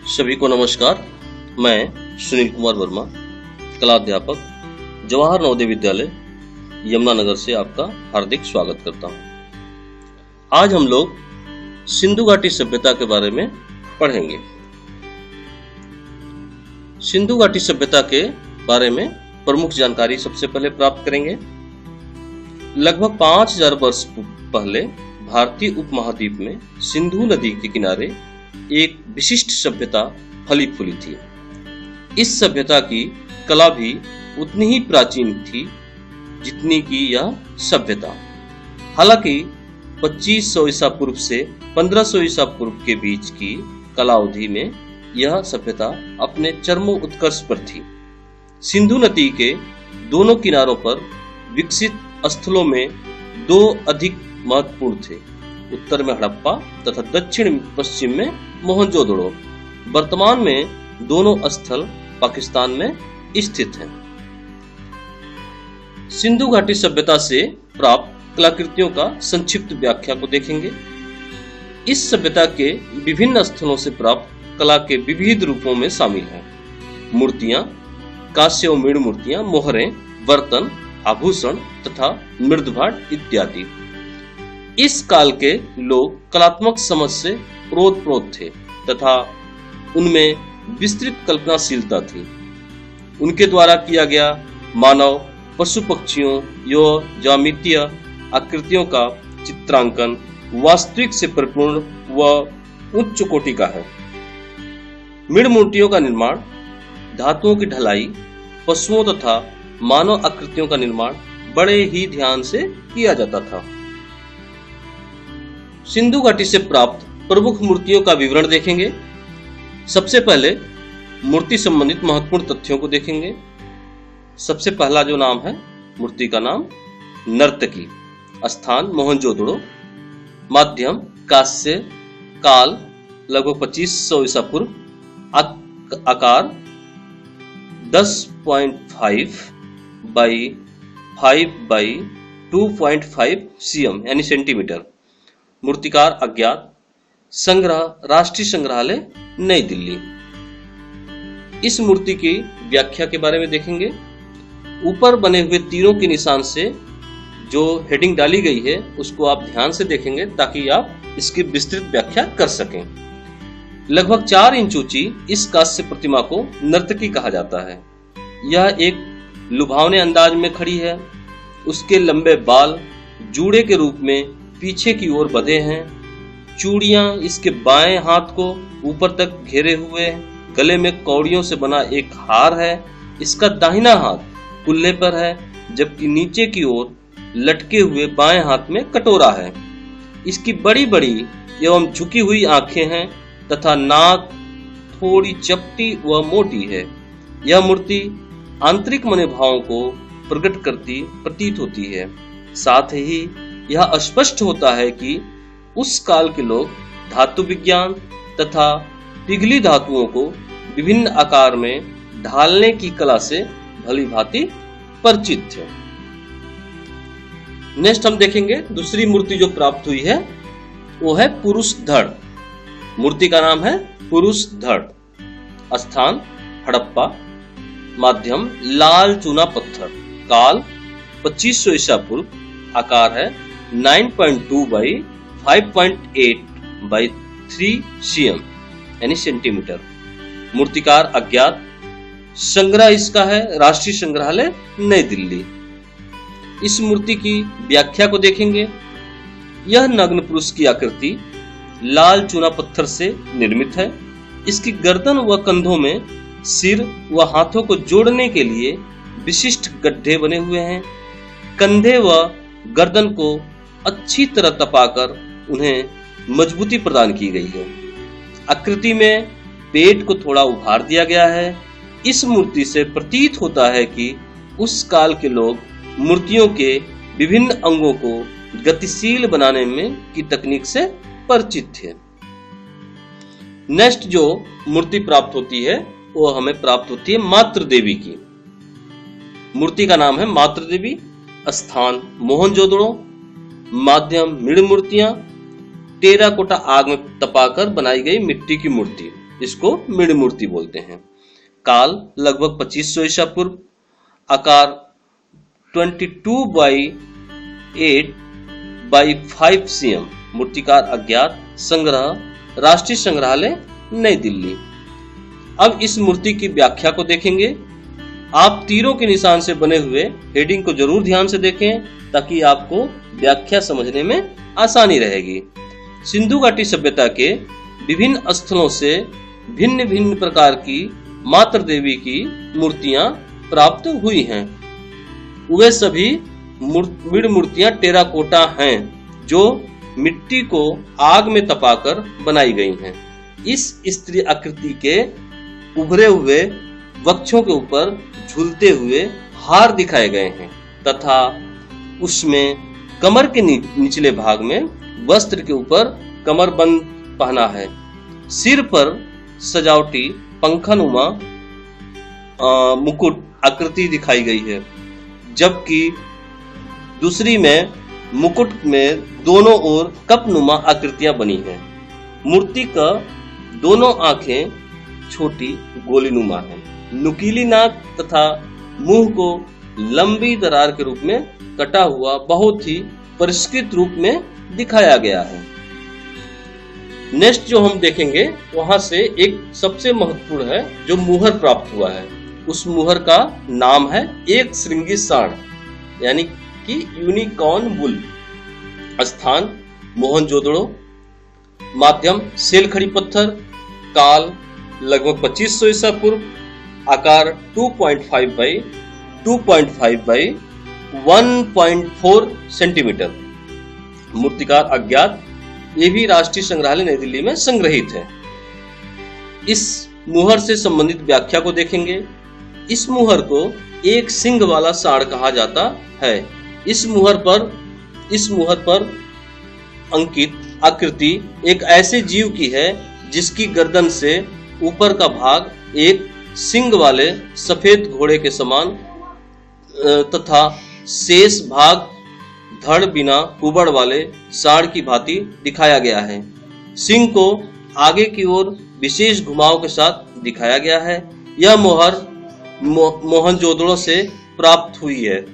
सभी को नमस्कार। मैं सुनील कुमार वर्मा, कला अध्यापक, जवाहर नवोदय विद्यालय यमुनानगर से आपका हार्दिक स्वागत करता हूं। आज हम लोग सिंधु घाटी सभ्यता के बारे में पढ़ेंगे। सिंधु घाटी सभ्यता के बारे में प्रमुख जानकारी सबसे पहले प्राप्त करेंगे। लगभग 5000 वर्ष पहले भारतीय उपमहाद्वीप में सिंधु नदी के किनारे एक विशिष्ट सभ्यता फली फूली थी। इस सभ्यता की कला भी उतनी ही प्राचीन थी जितनी की यह सभ्यता। हालांकि 2500 ईसा पूर्व से 1500 ईसा पूर्व के बीच की कला अवधि में यह सभ्यता अपने चरमोत्कर्ष पर थी। सिंधु नदी के दोनों किनारों पर विकसित स्थलों में दो अधिक महत्वपूर्ण थे। उत्तर में हड़प्पा तथा दक्षिण पश्चिम में मोहनजोदड़ो। वर्तमान में दोनों स्थल पाकिस्तान में स्थित हैं। सिंधु घाटी सभ्यता से प्राप्त कलाकृतियों का संक्षिप्त व्याख्या को देखेंगे। इस सभ्यता के विभिन्न स्थलों से प्राप्त कला के विविध रूपों में शामिल हैं मूर्तियां, कांस्य और मृण मूर्तियां, मोहरें, बर्तन, आभूषण तथा मृदभाट इत्यादि। इस काल के लोग कलात्मक समझ से ओतप्रोत थे तथा उनमें विस्तृत कल्पनाशीलता थी। उनके द्वारा किया गया मानव, पशु पक्षियों एवं ज्यामितीय आकृतियों का चित्रांकन वास्तविक से परिपूर्ण व उच्च कोटि का है। मृण मूर्तियों का निर्माण, धातुओं की ढलाई, पशुओं तथा मानव आकृतियों का निर्माण बड़े ही ध्यान से किया जाता था। सिंधु घाटी से प्राप्त प्रमुख मूर्तियों का विवरण देखेंगे। सबसे पहले मूर्ति संबंधित महत्वपूर्ण तथ्यों को देखेंगे। सबसे पहला जो नाम है, मूर्ति का नाम नर्तकी। स्थान मोहनजोदड़ो। माध्यम कांस्य। काल लगभग 2500 ईसा पूर्व। आकार 10.5 बाई 5 बाई 2.5 cm यानी सेंटीमीटर। मूर्तिकार अज्ञात। संग्रह राष्ट्रीय संग्रहालय नई दिल्ली। इस मूर्ति की व्याख्या के बारे में देखेंगे। ऊपर बने हुए तीरों के निशान से जो हेडिंग डाली गई है उसको आप ध्यान से देखेंगे ताकि आप इसकी विस्तृत व्याख्या कर सकें। लगभग 4 इंच ऊंची इस कांस्य प्रतिमा को नर्तकी कहा जाता है। यह एक लुभावने अंदाज में खड़ी है। उसके लंबे बाल जूड़े के रूप में पीछे की ओर बंधे हैं। चूड़ियां इसके बाएं हाथ को ऊपर तक घेरे हुए हैं। गले में कौड़ियों से बना एक हार है। इसका दाहिना हाथ कुल्ले पर है जबकि नीचे की ओर लटके हुए बाएं हाथ में कटोरा है। इसकी बड़ी बड़ी एवं झुकी हुई आंखें हैं तथा नाक थोड़ी चपटी व मोटी है। यह मूर्ति आंतरिक मनोभावों को प्रकट करती प्रतीत होती है। साथ ही यह स्पष्ट होता है कि उस काल के लोग धातु विज्ञान तथा पिघली धातुओं को विभिन्न आकार में ढालने की कला से भली भांति परिचित थे। नेक्स्ट हम देखेंगे दूसरी मूर्ति जो प्राप्त हुई है वो है पुरुष धड़। मूर्ति का नाम है पुरुष धड़। स्थान हड़प्पा। माध्यम लाल चूना पत्थर। काल 2500 ईसा पूर्व। आकार है 9.2 बाई 5.8 बाई 3 cm यानी सेंटीमीटर। मूर्तिकार अज्ञात। संग्रह इसका है राष्ट्रीय संग्रहालय नई दिल्ली। इस मूर्ति की व्याख्या को देखेंगे। यह नग्न पुरुष की आकृति लाल चूना पत्थर से निर्मित है। इसकी गर्दन व कंधों में सिर व हाथों को जोड़ने के लिए विशिष्ट गड्ढे बने हुए हैं। कंधे व गर्दन को अच्छी तरह तपाकर उन्हें मजबूती प्रदान की गई है। आकृति में पेट को थोड़ा उभार दिया गया है। इस मूर्ति से प्रतीत होता है कि उस काल के लोग मूर्तियों के विभिन्न अंगों को गतिशील बनाने में की तकनीक से परिचित थे। नेक्स्ट जो मूर्ति प्राप्त होती है वो हमें प्राप्त होती है मातृ देवी की। मूर्ति का नाम है मातृ देवी। स्थान मोहनजोदड़ो। माध्यम मृण मूर्तियां। टेराकोटा आग में तपाकर बनाई गई मिट्टी की मूर्ति। इसको मृण मूर्ति बोलते हैं। काल लगभग 2500 ईसा पूर्व, आकार 22/8/5 cm, मूर्तिकार अज्ञात, संग्रह राष्ट्रीय संग्रहालय नई दिल्ली। अब इस मूर्ति की व्याख्या को देखेंगे। आप तीरों के निशान से बने हुए हेडिंग को जरूर ध्यान से देखें ताकि आपको व्याख्या समझने में आसानी रहेगी। सिंधु घाटी सभ्यता के विभिन्न स्थलों से भिन्न भिन्न प्रकार की मातृ देवी की मूर्तियां प्राप्त हुई हैं। वे सभी मृण मूर्तियां टेराकोटा हैं जो मिट्टी को आग में तपाकर बनाई गई हैं। इस स्त्री आकृति के उभरे हुए वक्षों के ऊपर झूलते हुए हार दिखाए गए हैं तथा उसमें कमर के निचले भाग में वस्त्र के ऊपर कमरबंद पहना है। सिर पर सजावटी पंखानुमा मुकुट आकृति दिखाई गई है, जबकि दूसरी में मुकुट में दोनों ओर कपनुमा आकृतियां बनी हैं। मूर्ति का दोनों आंखें छोटी गोलीनुमा है। नुकीली नाक तथा मुंह को लंबी दरार के रूप में कटा हुआ बहुत ही परिष्कृत रूप में दिखाया गया है। नेक्स्ट जो हम देखेंगे वहां से एक सबसे महत्वपूर्ण है जो मुहर प्राप्त हुआ है। उस मुहर का नाम है एक श्रृंगी साढ़ यानी कि यूनिकॉर्न बुल। स्थान मोहनजोदड़ो। माध्यम सेलखड़ी पत्थर। काल लगभग 2500 ईसा पूर्व। आकार 2.5/2.5/1.4 सेंटीमीटर। मूर्तिकार अज्ञात। ये भी राष्ट्रीय संग्रहालय नई दिल्ली में संग्रहित है। इस मुहर से संबंधित व्याख्या को देखेंगे। इस मुहर को एक सिंग वाला साढ़ कहा जाता है। इस मुहर पर अंकित आकृति एक ऐसे जीव की है जिसकी गर्दन से ऊपर का भाग एक सिंग वाले सफेद घोड़े के समान तथा शेष भाग धड़ बिना कुबड़ वाले साढ़ की भांति दिखाया गया है। सिंग को आगे की ओर विशेष घुमाव के साथ दिखाया गया है। यह मोहर मोहनजोदड़ो से प्राप्त हुई है।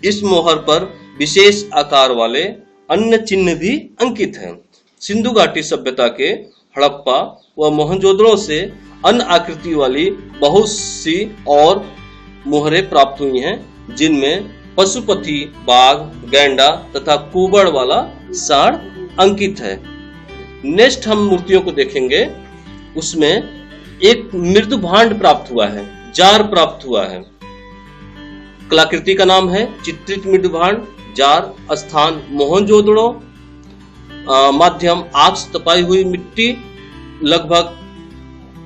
इस मोहर पर विशेष आकार वाले अन्य चिन्ह भी अंकित हैं। सिंधु घाटी सभ्यता के हड़प्पा व मोहनजोदड़ो से अन्य आकृति वाली बहुत सी और मोहरें प्राप्त हुई हैं, जिनमें पशुपति, बाघ, गैंडा तथा कुबड़ वाला साढ़ अंकित है। नेक्स्ट हम मूर्तियों को देखेंगे। उसमें एक मृदु भांड प्राप्त हुआ है, जार प्राप्त हुआ है। कलाकृति का नाम है चित्रित मृदु भांड जार। स्थान मोहनजोदड़ो। माध्यम आग से तपाई हुई मिट्टी। लगभग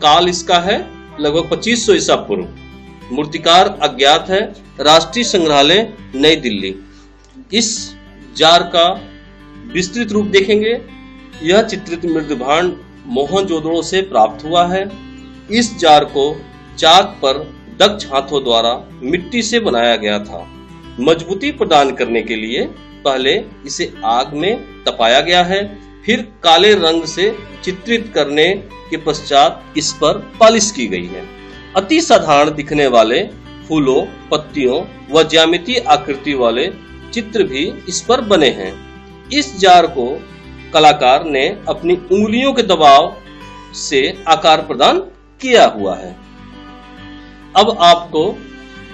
काल इसका है लगभग 2500 ईसा पूर्व। मूर्तिकार अज्ञात है। राष्ट्रीय संग्रहालय नई दिल्ली। इस जार का विस्तृत रूप देखेंगे। यह चित्रित मृदु भांड मोहनजोदड़ो से प्राप्त हुआ है। इस जार को चाक पर दक्ष हाथों द्वारा मिट्टी से बनाया गया था। मजबूती प्रदान करने के लिए पहले इसे आग में तपाया गया है, फिर काले रंग से चित्रित करने के पश्चात इस पर पॉलिश की गई है। अति साधारण दिखने वाले फूलों, पत्तियों व ज्यामितीय आकृति वाले चित्र भी इस पर बने हैं। इस जार को कलाकार ने अपनी उंगलियों के दबाव से आकार प्रदान किया हुआ है। अब आपको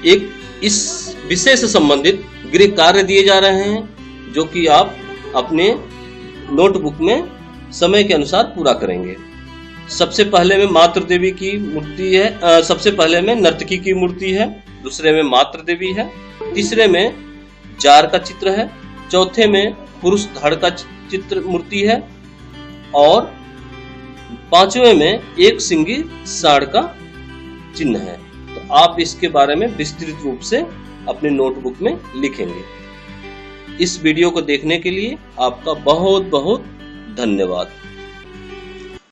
एक इस विषय से संबंधित गृह कार्य दिए जा रहे हैं जो कि आप अपने नोटबुक में समय के अनुसार पूरा करेंगे। सबसे पहले में मातृ देवी की मूर्ति है। सबसे पहले में नर्तकी की मूर्ति है। दूसरे में मातृ देवी है। तीसरे में जार का चित्र है। चौथे में पुरुष धड़ का चित्र मूर्ति है और पांचवें में एक सिंगी साढ़ का चिन्ह है। तो आप इसके बारे में विस्तृत रूप से अपने नोटबुक में लिखेंगे। इस वीडियो को देखने के लिए आपका बहुत बहुत धन्यवाद।